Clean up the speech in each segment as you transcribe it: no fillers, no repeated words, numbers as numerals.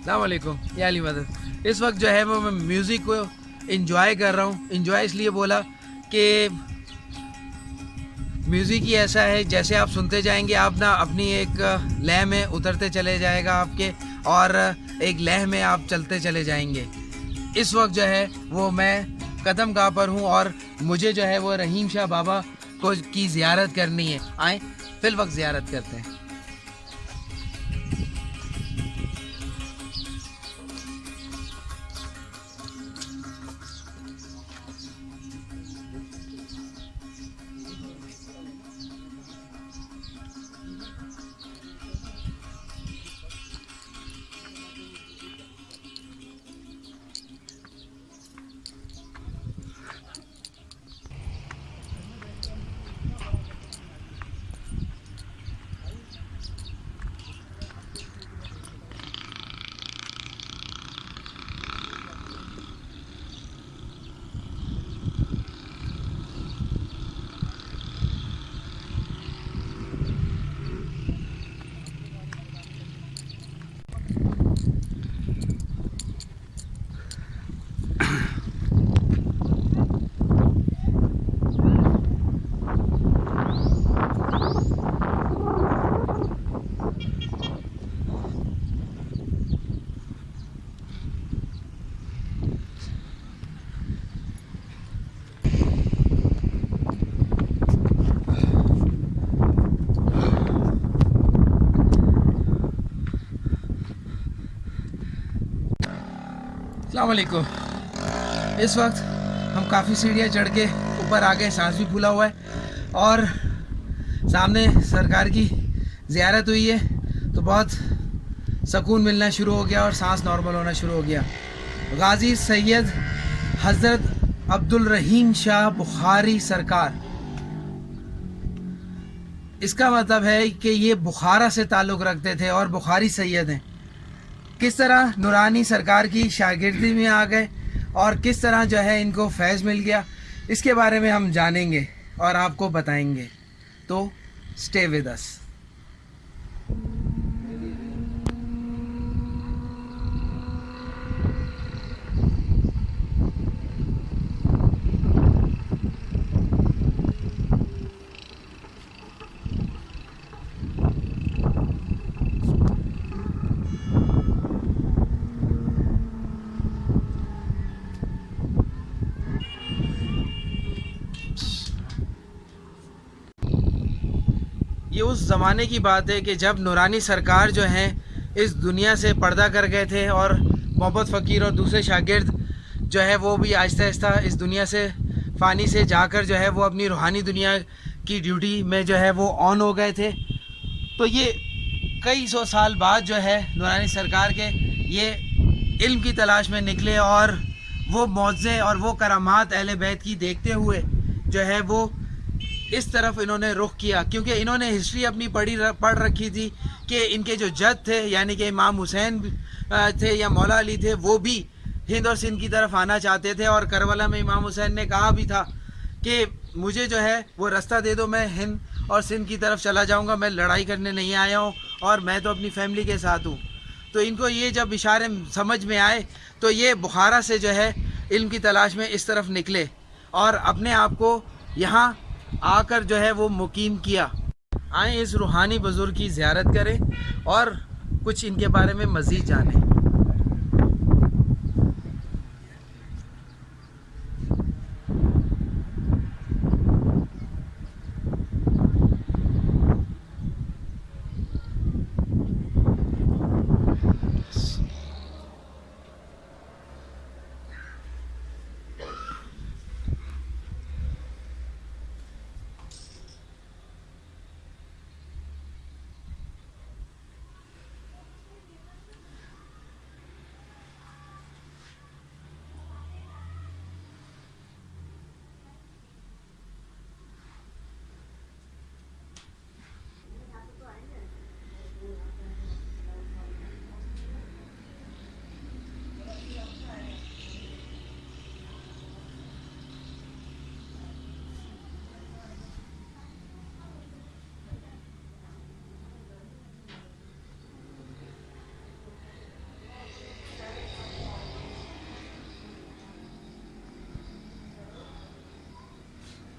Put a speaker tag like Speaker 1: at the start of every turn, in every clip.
Speaker 1: السلام علیکم یا علی مدد. اس وقت جو ہے وہ میں میوزک کو انجوائے کر رہا ہوں. انجوائے اس لیے بولا کہ میوزک ہی ایسا ہے جیسے آپ سنتے جائیں گے آپ نا اپنی ایک لے میں اترتے چلے جائے گا آپ کے, اور ایک لے میں آپ چلتے چلے جائیں گے. اس وقت جو ہے وہ میں قدم گاہ پر ہوں اور مجھے جو ہے وہ رحیم شاہ بابا کو کی زیارت کرنی ہے. آئیں فی الوقت زیارت کرتے ہیں. السلام علیکم. اس وقت ہم کافی سیڑھیاں چڑھ کے اوپر آ گئے, سانس بھی پھولا ہوا ہے اور سامنے سرکار کی زیارت ہوئی ہے تو بہت سکون ملنا شروع ہو گیا اور سانس نارمل ہونا شروع ہو گیا. غازی سید حضرت عبدالرحیم شاہ بخاری سرکار, اس کا مطلب ہے کہ یہ بخارا سے تعلق رکھتے تھے اور بخاری سید ہیں. کس طرح نورانی سرکار کی شاگردی میں آ گئے اور کس طرح جو ہے ان کو فیض مل گیا, اس کے بارے میں ہم جانیں گے اور آپ کو بتائیں گے. تو اسٹے ود اس. یہ اس زمانے کی بات ہے کہ جب نورانی سرکار جو ہیں اس دنیا سے پردہ کر گئے تھے اور محمد فقیر اور دوسرے شاگرد جو ہے وہ بھی آہستہ آہستہ اس دنیا سے فانی سے جا کر جو ہے وہ اپنی روحانی دنیا کی ڈیوٹی میں جو ہے وہ آن ہو گئے تھے. تو یہ کئی سو سال بعد جو ہے نورانی سرکار کے یہ علم کی تلاش میں نکلے اور وہ معجزے اور وہ کرامات اہل بیت کی دیکھتے ہوئے جو ہے وہ اس طرف انہوں نے رخ کیا, کیونکہ انہوں نے ہسٹری اپنی پڑھ رکھی تھی کہ ان کے جو جد تھے یعنی کہ امام حسین تھے یا مولا علی تھے, وہ بھی ہند اور سندھ کی طرف آنا چاہتے تھے. اور کربلا میں امام حسین نے کہا بھی تھا کہ مجھے جو ہے وہ رستہ دے دو, میں ہند اور سندھ کی طرف چلا جاؤں گا, میں لڑائی کرنے نہیں آیا ہوں اور میں تو اپنی فیملی کے ساتھ ہوں. تو ان کو یہ جب اشارے سمجھ میں آئے تو یہ بخارا سے جو ہے علم کی تلاش میں اس طرف نکلے اور اپنے آپ کو یہاں آ کر جو ہے وہ مقیم کیا. آئیں اس روحانی بزرگ کی زیارت کریں اور کچھ ان کے بارے میں مزید جانیں.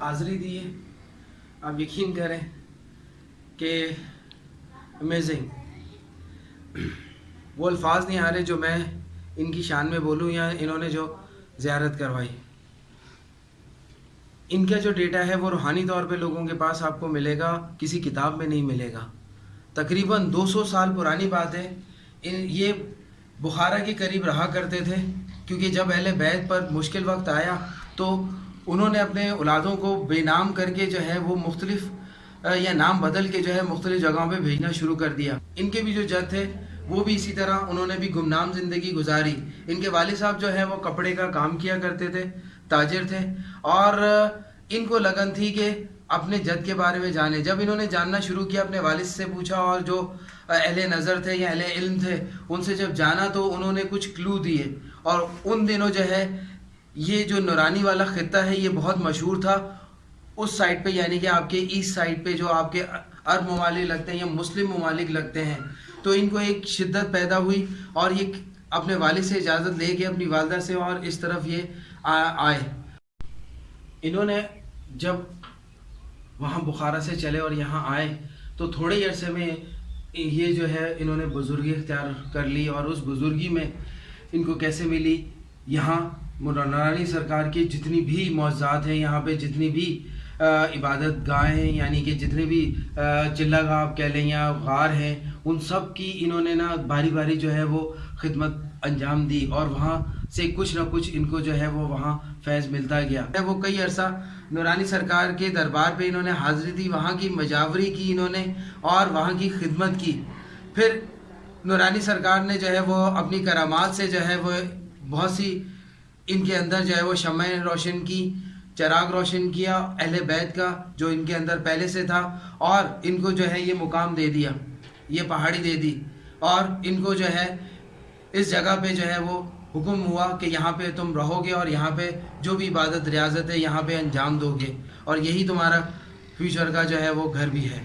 Speaker 1: حاضری دی ہے. آپ یقین کریں کہ امیزنگ، وہ الفاظ نہیں آ رہے جو میں ان کی شان میں بولوں یا انہوں نے جو زیارت کروائی. ان کا جو ڈیٹا ہے وہ روحانی طور پہ لوگوں کے پاس آپ کو ملے گا، کسی کتاب میں نہیں ملے گا. تقریباً 200 سال پرانی بات ہے. یہ بخارا کے قریب رہا کرتے تھے، کیونکہ جب اہل بیت پر مشکل وقت آیا تو انہوں نے اپنے اولادوں کو بے نام کر کے جو ہے وہ مختلف یا نام بدل کے جو ہے مختلف جگہوں پہ بھیجنا شروع کر دیا. ان کے بھی جو جد تھے وہ بھی اسی طرح انہوں نے بھی گمنام زندگی گزاری. ان کے والد صاحب جو ہے وہ کپڑے کا کام کیا کرتے تھے، تاجر تھے، اور ان کو لگن تھی کہ اپنے جد کے بارے میں جانے. جب انہوں نے جاننا شروع کیا، اپنے والد سے پوچھا اور جو اہل نظر تھے یا اہل علم تھے ان سے جب جانا تو انہوں نے کچھ کلو دیے. اور ان دنوں جو ہے یہ جو نورانی والا خطہ ہے یہ بہت مشہور تھا اس سائڈ پہ، یعنی کہ آپ کے ایسٹ سائڈ پہ جو آپ کے عرب ممالک لگتے ہیں یا مسلم ممالک لگتے ہیں. تو ان کو ایک شدت پیدا ہوئی اور یہ اپنے والد سے اجازت لے کے اپنی والدہ سے اور اس طرف یہ آئے. انہوں نے جب وہاں بخارا سے چلے اور یہاں آئے تو تھوڑے ہی عرصے میں یہ جو ہے انہوں نے بزرگی اختیار کر لی. اور اس بزرگی میں ان کو کیسے ملی؟ یہاں نورانی سرکار کی جتنی بھی معجزات ہیں، یہاں پہ جتنی بھی عبادت گاہیں ہیں، یعنی کہ جتنے بھی چلہ گاہ آپ کہہ لیں یا غار ہیں، ان سب کی انہوں نے نا باری باری جو ہے وہ خدمت انجام دی. اور وہاں سے کچھ نہ کچھ ان کو جو ہے وہ وہاں فیض ملتا گیا. وہ کئی عرصہ نورانی سرکار کے دربار پہ انہوں نے حاضری دی، وہاں کی مجاوری کی انہوں نے اور وہاں کی خدمت کی. پھر نورانی سرکار نے جو ہے وہ اپنی کرامات سے جو ہے وہ بہت سی ان کے اندر جو ہے وہ شمع روشن کی، چراغ روشن کیا اہل بیت کا جو ان کے اندر پہلے سے تھا، اور ان کو جو ہے یہ مقام دے دیا، یہ پہاڑی دے دی. اور ان کو جو ہے اس جگہ پہ جو ہے وہ حکم ہوا کہ یہاں پہ تم رہو گے اور یہاں پہ جو بھی عبادت ریاضت ہے یہاں پہ انجام دو گے، اور یہی تمہارا فیوچر کا جو ہے وہ گھر بھی ہے.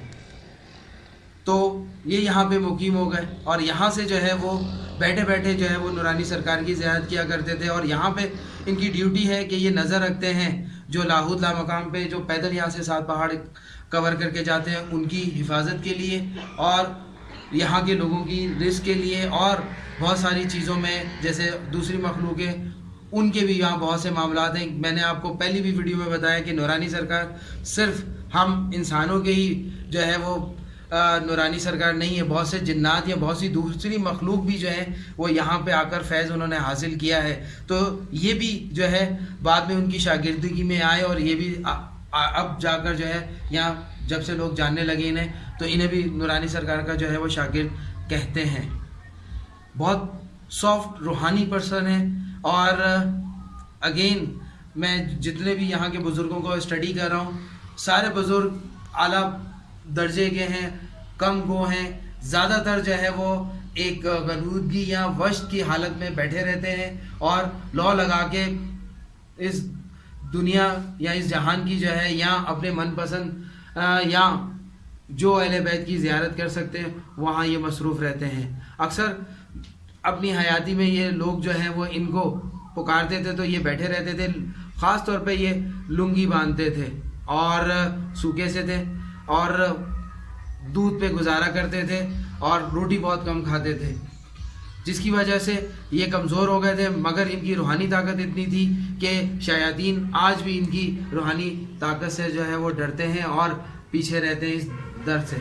Speaker 1: تو یہ یہاں پہ مقیم ہو گئے اور یہاں سے جو ہے وہ بیٹھے بیٹھے جو ہے وہ نورانی سرکار کی زیارت کیا کرتے تھے. اور یہاں پہ ان کی ڈیوٹی ہے کہ یہ نظر رکھتے ہیں جو لاہوت لا مقام پہ جو پیدل یہاں سے 7 پہاڑ کور کر کے جاتے ہیں ان کی حفاظت کے لیے، اور یہاں کے لوگوں کی رزق کے لیے، اور بہت ساری چیزوں میں جیسے دوسری مخلوقیں ان کے بھی یہاں بہت سے معاملات ہیں. میں نے آپ کو پہلی بھی ویڈیو میں بتایا کہ نورانی سرکار صرف ہم انسانوں کے ہی جو ہے وہ نورانی سرکار نہیں ہے، بہت سے جنات یا بہت سی دوسری مخلوق بھی جو ہے وہ یہاں پہ آ کر فیض انہوں نے حاصل کیا ہے. تو یہ بھی جو ہے بعد میں ان کی شاگردگی میں آئے، اور یہ بھی اب جا کر جو ہے یہاں جب سے لوگ جاننے لگے انہیں تو انہیں بھی نورانی سرکار کا جو ہے وہ شاگرد کہتے ہیں. بہت سافٹ روحانی پرسن ہے. اور اگین میں جتنے بھی یہاں کے بزرگوں کو اسٹڈی کر رہا ہوں سارے بزرگ اعلیٰ درجے کے ہیں، کم گو ہیں، زیادہ تر جو ہے وہ ایک غنودگی یا وشت کی حالت میں بیٹھے رہتے ہیں اور لو لگا کے اس دنیا یا اس جہان کی جو ہے یا اپنے من پسند یا جو اہل بیت کی زیارت کر سکتے ہیں وہاں یہ مصروف رہتے ہیں. اکثر اپنی حیاتی میں یہ لوگ جو ہیں وہ ان کو پکارتے تھے تو یہ بیٹھے رہتے تھے. خاص طور پہ یہ لنگی باندھتے تھے اور سوکھے سے تھے اور دودھ پہ گزارا کرتے تھے اور روٹی بہت کم کھاتے تھے، جس کی وجہ سے یہ کمزور ہو گئے تھے. مگر ان کی روحانی طاقت اتنی تھی کہ شیاطین آج بھی ان کی روحانی طاقت سے جو ہے وہ ڈرتے ہیں اور پیچھے رہتے ہیں اس ڈر سے.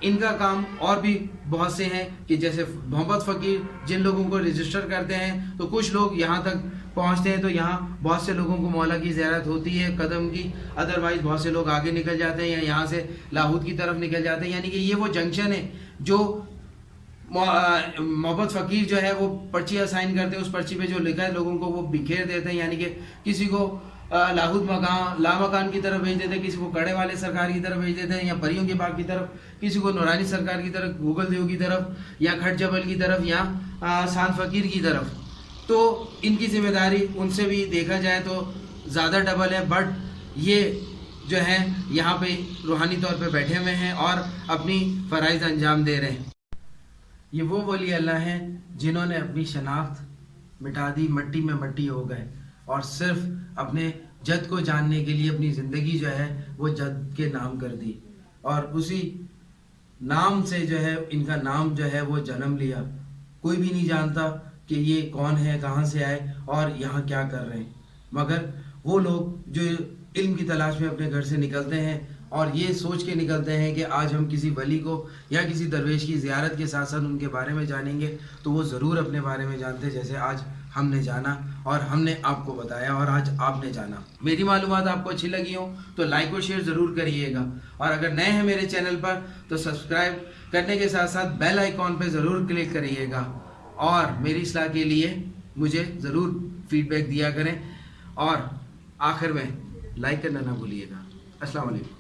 Speaker 1: ان کا کام اور بھی بہت سے ہیں کہ جیسے محمد فقیر جن لوگوں کو رجسٹر کرتے ہیں تو کچھ لوگ یہاں تک پہنچتے ہیں تو یہاں بہت سے لوگوں کو مولا کی زیارت ہوتی ہے قدم کی، ادروائز بہت سے لوگ آگے نکل جاتے ہیں یا یہاں سے لاہوت کی طرف نکل جاتے ہیں. یعنی کہ یہ وہ جنکشن ہے جو محمد فقیر جو ہے وہ پرچی اسائن کرتے ہیں، اس پرچی پہ جو لکھا ہے لوگوں کو وہ بکھیر دیتے ہیں. یعنی کہ کسی کو لاہوت مکان لامکان کی طرف بھیج دیتے ہیں، کسی کو کڑے والے سرکار کی طرف بھیج دیتے ہیں یا پریوں کے باغ کی طرف، کسی کو نورانی سرکار کی طرف، گوگل دیو کی طرف یا کھٹ جبل کی طرف یا سانت فقیر کی طرف. تو ان کی ذمہ داری ان سے بھی دیکھا جائے تو زیادہ ڈبل ہے، بٹ یہ جو ہے یہاں پہ روحانی طور پہ بیٹھے ہوئے ہیں اور اپنی فرائض انجام دے رہے ہیں. یہ وہ ولی اللہ ہیں جنہوں نے اپنی شناخت مٹا دی، مٹی میں مٹی ہو گئے اور صرف اپنے جد کو جاننے کے لیے اپنی زندگی جو ہے وہ جد کے نام کر دی، اور اسی نام سے جو ہے ان کا نام جو ہے وہ جنم لیا۔ کوئی بھی نہیں جانتا کہ یہ کون ہے، کہاں سے آئے اور یہاں کیا کر رہے ہیں، مگر وہ لوگ جو علم کی تلاش میں اپنے گھر سے نکلتے ہیں اور یہ سوچ کے نکلتے ہیں کہ آج ہم کسی ولی کو یا کسی درویش کی زیارت کے ساتھ ساتھ ان کے بارے میں جانیں گے، تو وہ ضرور اپنے بارے میں جانتے، جیسے آج ہم نے جانا اور ہم نے آپ کو بتایا اور آج آپ نے جانا۔ میری معلومات آپ کو اچھی لگی ہوں تو لائک اور شیئر ضرور کریے گا، اور اگر نئے ہیں میرے چینل پر تو سبسکرائب کرنے کے ساتھ ساتھ بیل آئیکن پہ ضرور کلک کریے گا، اور میری اصلاح کے لیے مجھے ضرور فیڈ بیک دیا کریں، اور آخر میں لائک کرنا نہ بھولیے گا۔ السلام علیکم۔